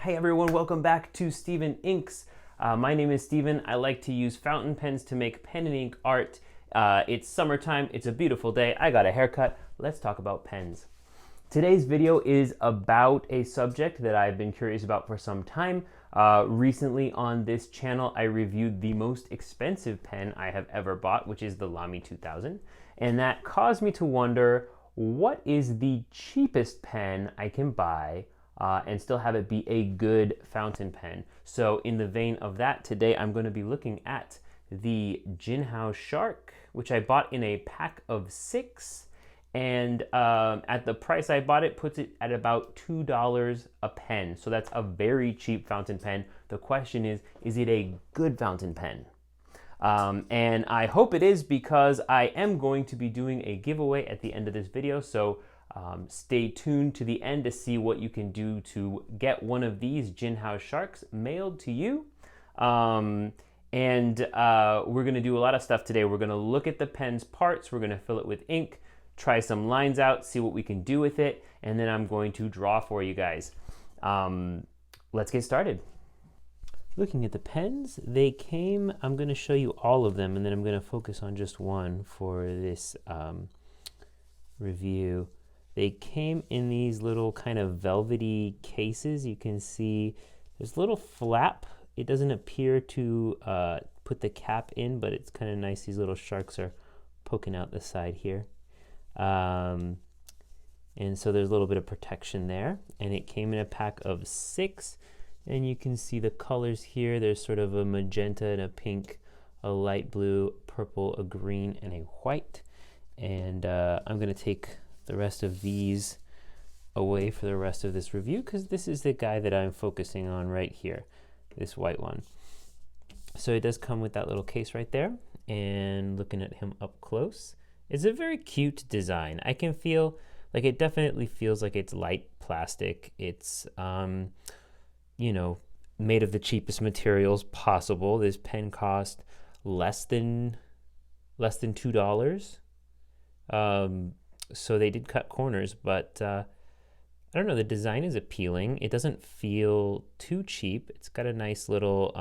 Hey everyone, welcome back to Steven Inks. My name is Steven. I like to use fountain pens to make pen and ink art. It's summertime, it's a beautiful day, I got a haircut. Let's talk about pens. Today's video is about a subject that I've been curious about for some time. Recently on this channel, I reviewed the most expensive pen I have ever bought, which is the Lamy 2000. And that caused me to wonder, what is the cheapest pen I can buy and still have it be a good fountain pen? So in the vein of that, today I'm going to be looking at the Jinhao Shark, which I bought in a pack of 6. And at the price I bought it, puts it at about $2 a pen. So that's a very cheap fountain pen. The question is it a good fountain pen? And I hope it is, because I am going to be doing a giveaway at the end of this video. So stay tuned to the end to see what you can do to get one of these Jinhao Sharks mailed to you. We're going to do a lot of stuff today. We're going to look at the pen's parts. We're going to fill it with ink, try some lines out, see what we can do with it, and then I'm going to draw for you guys. Let's get started. Looking at the pens, they came, I'm going to show you all of them, and then I'm going to focus on just one for this review. They came in these little kind of velvety cases. You can see there's a little flap. It doesn't appear to put the cap in, but it's kind of nice. These little sharks are poking out the side here. And so there's a little bit of protection there. And it came in a pack of 6. And you can see the colors here. There's sort of a magenta and a pink, a light blue, purple, a green, and a white. And I'm going to take the rest of these away for the rest of this review, because this is the guy that I'm focusing on right here, this white one. So it does come with that little case right there, and looking at him up close, it's a very cute design. I can feel like it definitely feels like it's light plastic. It's you know, made of the cheapest materials possible. This pen cost less than $2. So they did cut corners, but I don't know, the design is appealing. It doesn't feel too cheap. It's got a nice little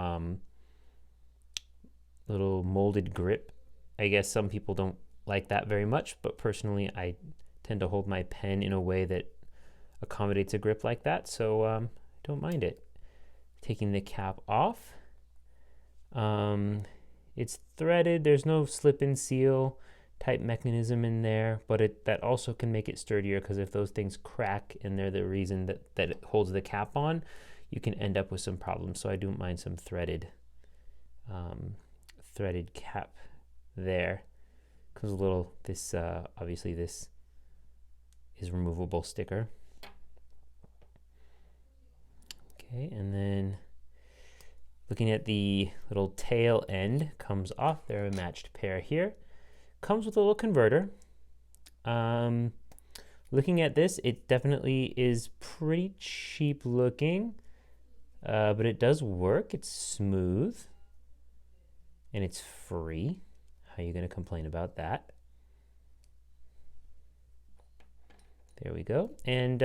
molded grip. I guess some people don't like that very much, but personally I tend to hold my pen in a way that accommodates a grip like that, so I don't mind it. Taking the cap off. It's threaded. There's no slip and seal type mechanism in there, but that also can make it sturdier, because if those things crack and they're the reason that it holds the cap on, you can end up with some problems. So I don't mind some threaded cap there. Comes a little, this obviously this is removable sticker. Okay, and then looking at the little tail end, comes off. They're a matched pair here. Comes with a little converter. Looking at this, it definitely is pretty cheap looking, but it does work. It's smooth and it's free. How are you going to complain about that? There we go. And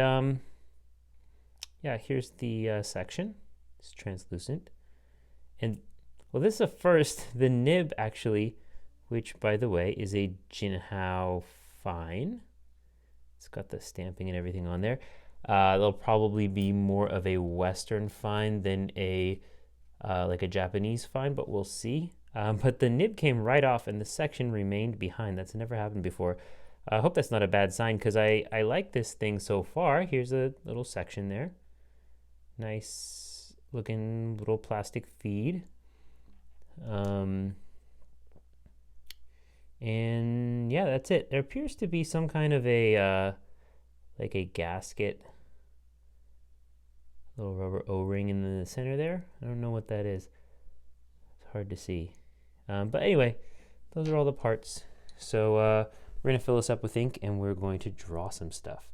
yeah, here's the section. It's translucent. And well, this is a first. The nib actually, which by the way is a Jinhao fine. It's got the stamping and everything on there. They'll probably be more of a Western fine than a like a Japanese fine, but we'll see. But the nib came right off and the section remained behind. That's never happened before. I hope that's not a bad sign, because I like this thing so far. Here's a little section there. Nice looking little plastic feed. And yeah, that's it. There appears to be some kind of a like a gasket, little rubber O-ring in the center there. I don't know what that is. It's hard to see. But anyway, those are all the parts. So we're going to fill this up with ink and we're going to draw some stuff.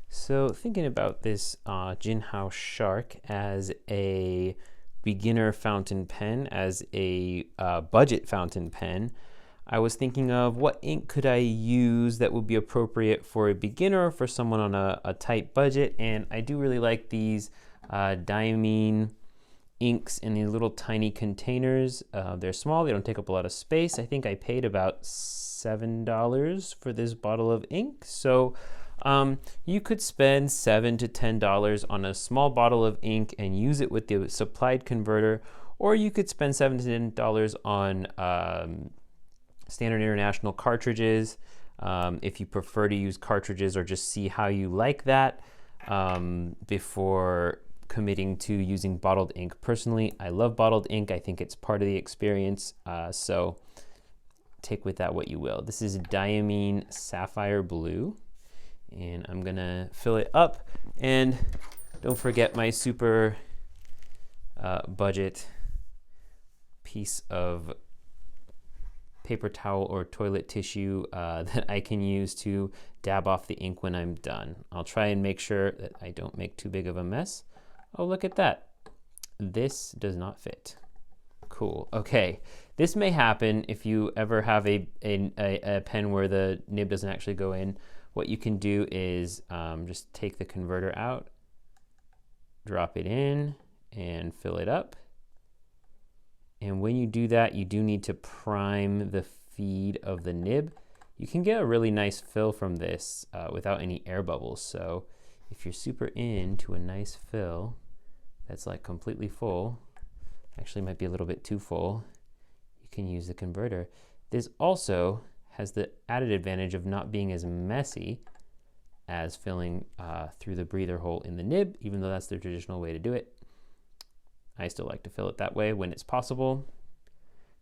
So thinking about this Jinhao Shark as a beginner fountain pen, as a budget fountain pen, I was thinking of what ink could I use that would be appropriate for a beginner, for someone on a tight budget, and I do really like these Diamine inks in these little tiny containers. They're small, they don't take up a lot of space. I think I paid about $7 for this bottle of ink, so you could spend $7 to $10 on a small bottle of ink and use it with the supplied converter, or you could spend $7 to $10 on standard international cartridges if you prefer to use cartridges, or just see how you like that before committing to using bottled ink. Personally, I love bottled ink. I think it's part of the experience, so take with that what you will. This is Diamine Sapphire Blue, and I'm gonna fill it up. And don't forget my super budget piece of paper towel or toilet tissue that I can use to dab off the ink when I'm done. I'll try and make sure that I don't make too big of a mess. Oh, look at that. This does not fit. Cool. Okay. This may happen if you ever have a pen where the nib doesn't actually go in. What you can do is just take the converter out, drop it in, and fill it up. And when you do that, you do need to prime the feed of the nib. You can get a really nice fill from this without any air bubbles. So if you're super into a nice fill that's like completely full, actually might be a little bit too full, you can use the converter. This also has the added advantage of not being as messy as filling through the breather hole in the nib, even though that's the traditional way to do it. I still like to fill it that way when it's possible.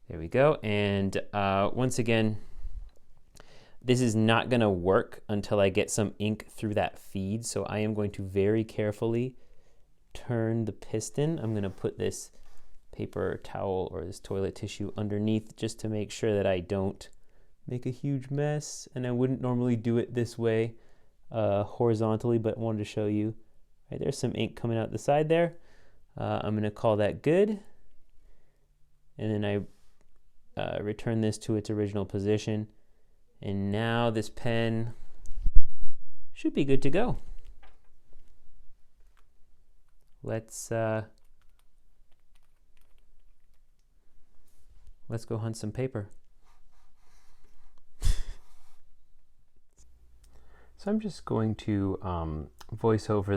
There we go. And once again, this is not gonna work until I get some ink through that feed. So I am going to very carefully turn the piston. I'm gonna put this paper towel or this toilet tissue underneath just to make sure that I don't make a huge mess. And I wouldn't normally do it this way horizontally, but wanted to show you. Right, there's some ink coming out the side there. I'm gonna call that good. And then I return this to its original position. And now this pen should be good to go. Let's go hunt some paper. So I'm just going to voice over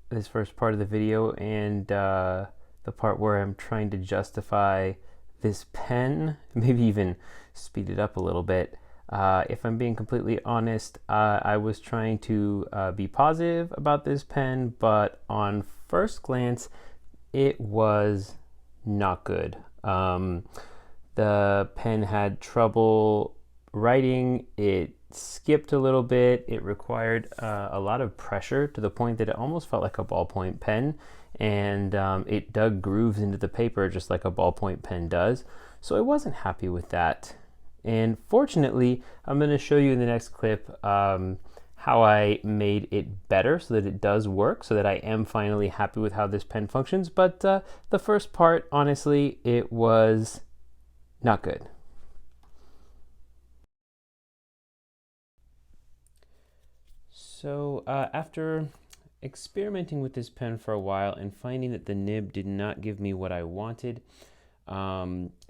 this first part of the video, and the part where I'm trying to justify this pen, maybe even speed it up a little bit. If I'm being completely honest, I was trying to be positive about this pen, but on first glance, it was not good. The pen had trouble writing, it skipped a little bit, it required a lot of pressure to the point that it almost felt like a ballpoint pen, and it dug grooves into the paper just like a ballpoint pen does. So I wasn't happy with that. And fortunately, I'm going to show you in the next clip how I made it better so that it does work, so that I am finally happy with how this pen functions. But the first part, honestly, it was not good. So after experimenting with this pen for a while and finding that the nib did not give me what I wanted,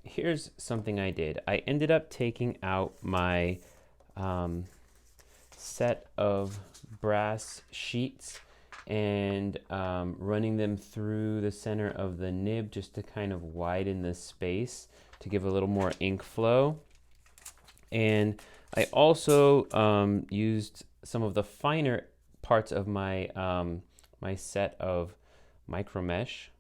here's something I did. I ended up taking out my set of brass sheets and running them through the center of the nib just to kind of widen the space to give a little more ink flow. And I also used some of the finer parts of my my set of micro mesh,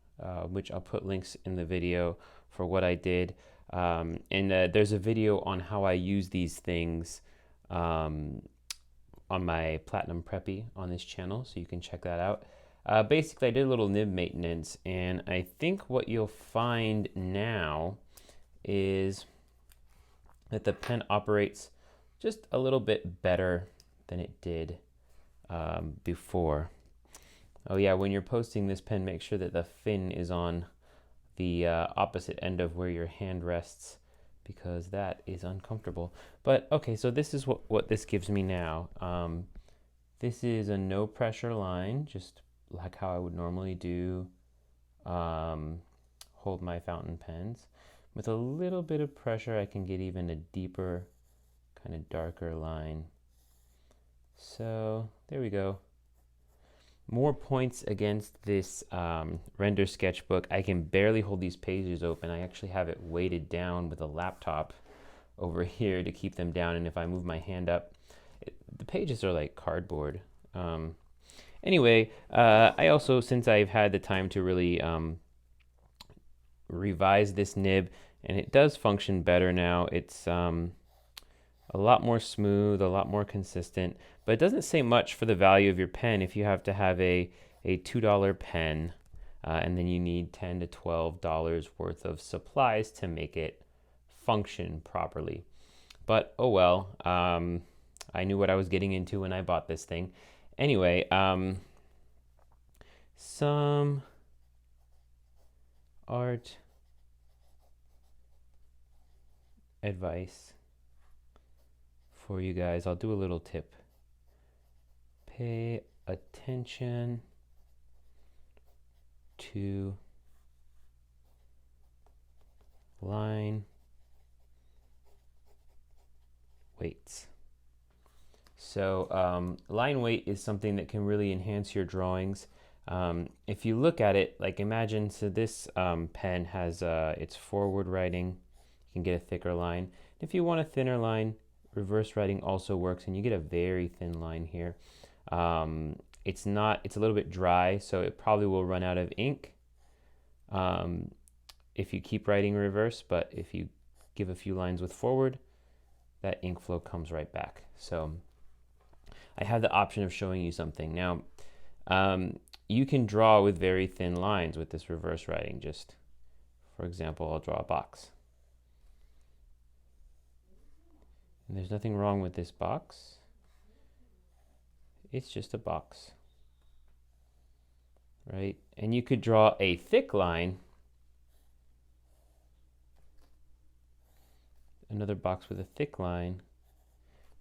which I'll put links in the video for what I did. And there's a video on how I use these things on my Platinum Preppy on this channel, so you can check that out. Basically, I did a little nib maintenance, and I think what you'll find now is that the pen operates just a little bit better than it did before. Oh yeah, when you're posting this pen, make sure that the fin is on the opposite end of where your hand rests, because that is uncomfortable. But okay, so this is what this gives me now. This is a no pressure line, just like how I would normally do hold my fountain pens. With a little bit of pressure, I can get even a deeper, kind of darker line. So there we go. More points against this Rendr Sketchbook. I can barely hold these pages open. I actually have it weighted down with a laptop over here to keep them down, and if I move my hand up, the pages are like cardboard. Anyway, I also, since I've had the time to really revise this nib, and it does function better now. It's a lot more smooth, a lot more consistent, but it doesn't say much for the value of your pen if you have to have a $2 pen, and then you need $10 to $12 worth of supplies to make it function properly. But oh well, I knew what I was getting into when I bought this thing. Anyway, some art advice for you guys. I'll do a little tip. Pay attention to line weights. So line weight is something that can really enhance your drawings. If you look at it, like imagine, so this pen has its forward writing. You can get a thicker line. If you want a thinner line, reverse writing also works, and you get a very thin line here. It's a little bit dry, so it probably will run out of ink if you keep writing reverse, but if you give a few lines with forward, that ink flow comes right back. So I have the option of showing you something. Now, you can draw with very thin lines with this reverse writing. Just, for example, I'll draw a box. And there's nothing wrong with this box. It's just a box, right? And you could draw a thick line, another box with a thick line,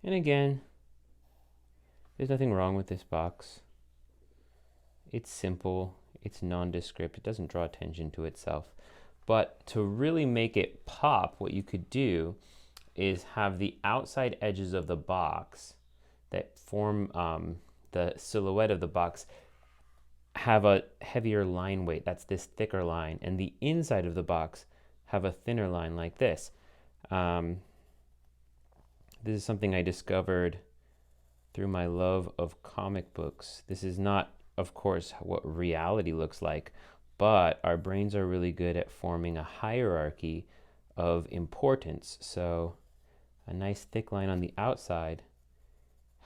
and again, there's nothing wrong with this box. It's simple, it's nondescript, it doesn't draw attention to itself. But to really make it pop, what you could do is have the outside edges of the box that form the silhouette of the box have a heavier line weight. That's this thicker line. And the inside of the box have a thinner line like this. This is something I discovered through my love of comic books. This is not, of course, what reality looks like, but our brains are really good at forming a hierarchy of importance. So a nice thick line on the outside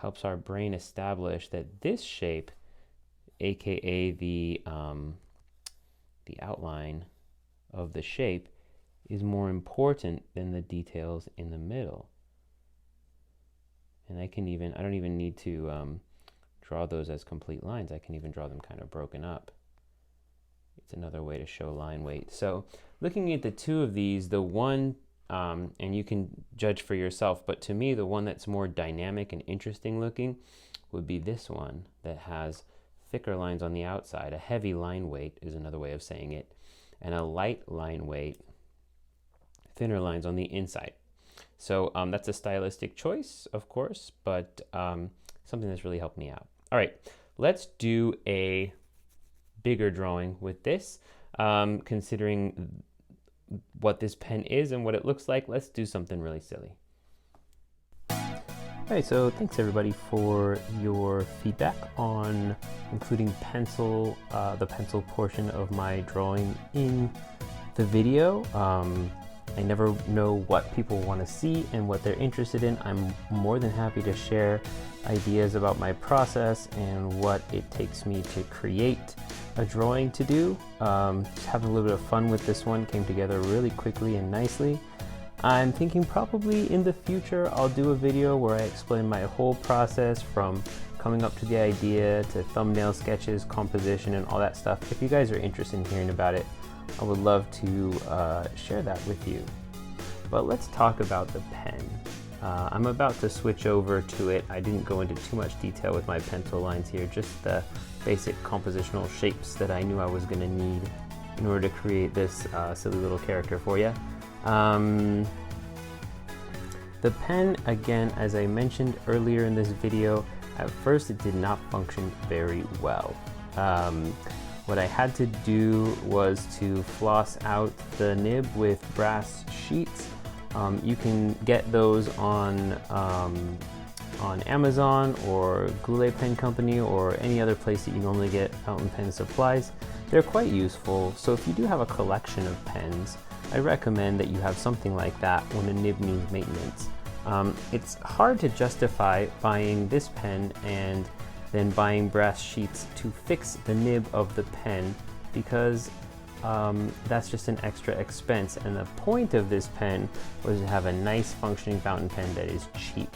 helps our brain establish that this shape, aka the outline of the shape, is more important than the details in the middle. And I don't even need to draw those as complete lines. I can even draw them kind of broken up. It's another way to show line weight. So looking at the two of these, the one, and you can judge for yourself, but to me, the one that's more dynamic and interesting looking would be this one that has thicker lines on the outside. A heavy line weight is another way of saying it, and a light line weight, thinner lines on the inside. So that's a stylistic choice, of course, but something that's really helped me out. All right, let's do a bigger drawing with this. Considering what this pen is and what it looks like, let's do something really silly. All right, so thanks everybody for your feedback on including pencil, the pencil portion of my drawing in the video. I never know what people want to see and what they're interested in. I'm more than happy to share ideas about my process and what it takes me to create a drawing to do. Just having a little bit of fun with this one, came together really quickly and nicely. I'm thinking probably in the future I'll do a video where I explain my whole process from coming up to the idea to thumbnail sketches, composition, and all that stuff. If you guys are interested in hearing about it, I would love to share that with you. But let's talk about the pen. I'm about to switch over to it. I didn't go into too much detail with my pencil lines here, just the basic compositional shapes that I knew I was going to need in order to create this silly little character for you. The pen, again, as I mentioned earlier in this video, at first it did not function very well. What I had to do was to floss out the nib with brass sheets. You can get those on Amazon or Goulet Pen Company or any other place that you normally get fountain pen supplies. They're quite useful, so if you do have a collection of pens, I recommend that you have something like that when a nib needs maintenance. It's hard to justify buying this pen and then buying brass sheets to fix the nib of the pen, because that's just an extra expense, and the point of this pen was to have a nice functioning fountain pen that is cheap.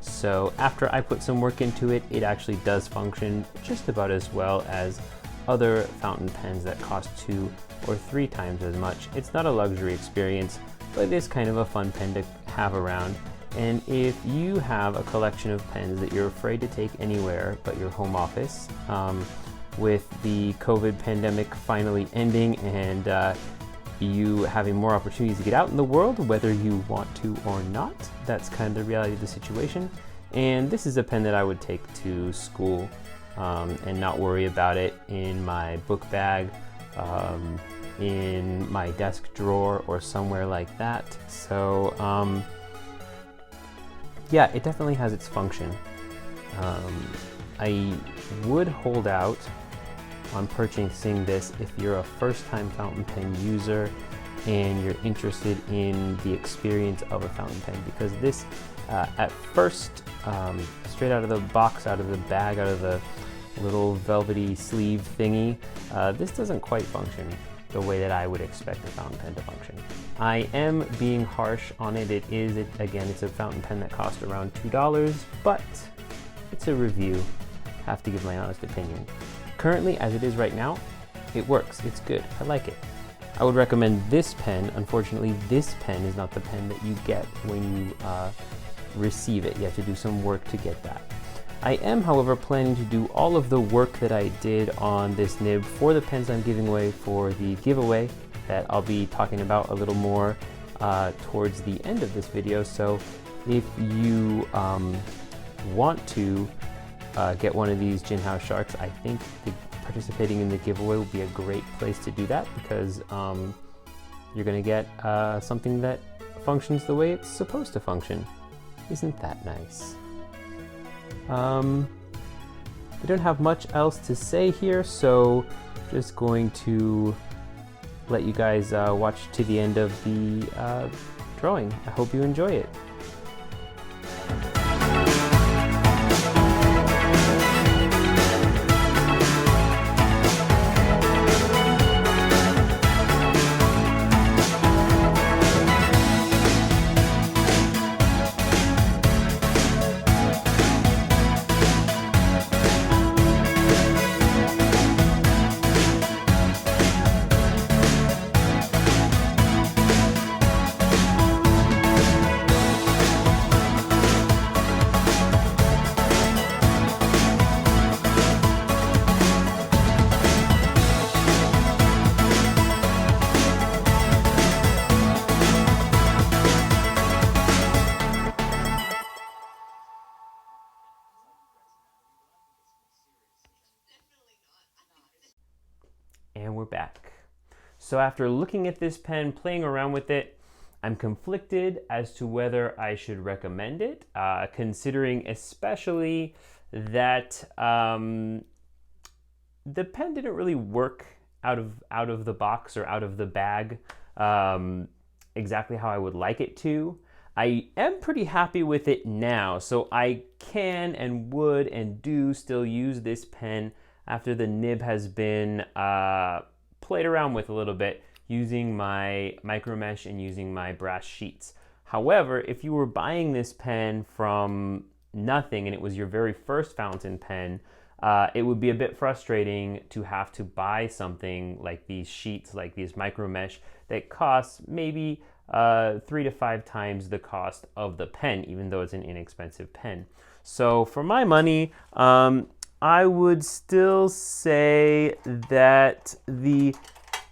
So after I put some work into it, it actually does function just about as well as other fountain pens that cost 2 or 3 times as much. It's not a luxury experience, but it is kind of a fun pen to have around. And if you have a collection of pens that you're afraid to take anywhere but your home office, with the COVID pandemic finally ending and you having more opportunities to get out in the world, whether you want to or not, that's kind of the reality of the situation. And this is a pen that I would take to school and not worry about it in my book bag, in my desk drawer, or somewhere like that. So yeah, it definitely has its function. I would hold out on purchasing this if you're a first-time fountain pen user and you're interested in the experience of a fountain pen, because this at first, straight out of the box, out of the bag, out of the little velvety sleeve thingy, this doesn't quite function the way that I would expect a fountain pen to function. I am being harsh on it. Again, it's a fountain pen that cost around $2, but it's a review. Have to give my honest opinion. Currently, as it is right now, it works. It's good. I like it. I would recommend this pen. Unfortunately, this pen is not the pen that you get when you receive it. You have to do some work to get that. I am, however, planning to do all of the work that I did on this nib for the pens I'm giving away for the giveaway that I'll be talking about a little more towards the end of this video. So if you want to get one of these Jinhao Sharks, I think participating in the giveaway will be a great place to do that, because you're going to get something that functions the way it's supposed to function. Isn't that nice? I don't have much else to say here, so just going to let you guys watch to the end of the drawing. I hope you enjoy it. And we're back. So after looking at this pen, playing around with it, I'm conflicted as to whether I should recommend it, considering especially that the pen didn't really work out of the box or out of the bag exactly how I would like it to. I am pretty happy with it now, so I can and would and do still use this pen after the nib has been played around with a little bit using my micro mesh and using my brass sheets. However, if you were buying this pen from nothing and it was your very first fountain pen, it would be a bit frustrating to have to buy something like these sheets, like these micro mesh, that costs maybe 3 to 5 times the cost of the pen, even though it's an inexpensive pen. So for my money, I would still say that the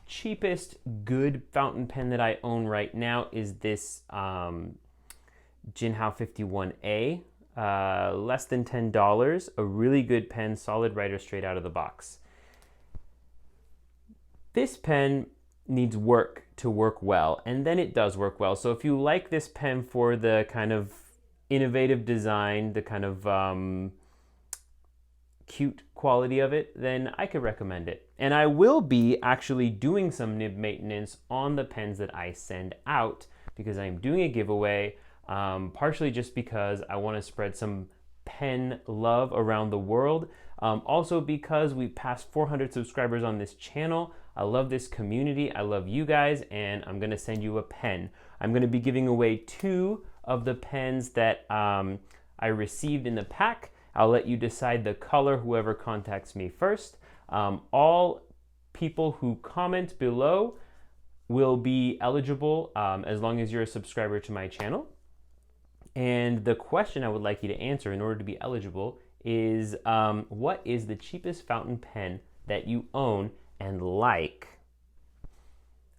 cheapest good fountain pen that I own right now is this Jinhao 51A, less than $10, a really good pen, solid writer straight out of the box. This pen needs work to work well, and then it does work well. So if you like this pen for the kind of innovative design, the kind of cute quality of it, then I could recommend it. And I will be actually doing some nib maintenance on the pens that I send out, because I'm doing a giveaway, partially just because I want to spread some pen love around the world. Also because we passed 400 subscribers on this channel. I love this community, I love you guys, and I'm gonna send you a pen. I'm gonna be giving away 2 of the pens that I received in the pack. I'll let you decide the color, whoever contacts me first. All people who comment below will be eligible as long as you're a subscriber to my channel. And the question I would like you to answer in order to be eligible is, what is the cheapest fountain pen that you own and like?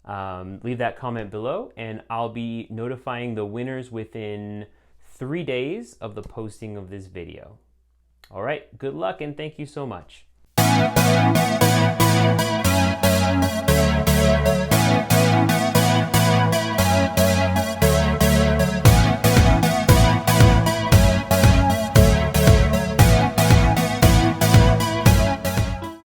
Leave that comment below, and I'll be notifying the winners within 3 days of the posting of this video. All right, good luck and thank you so much.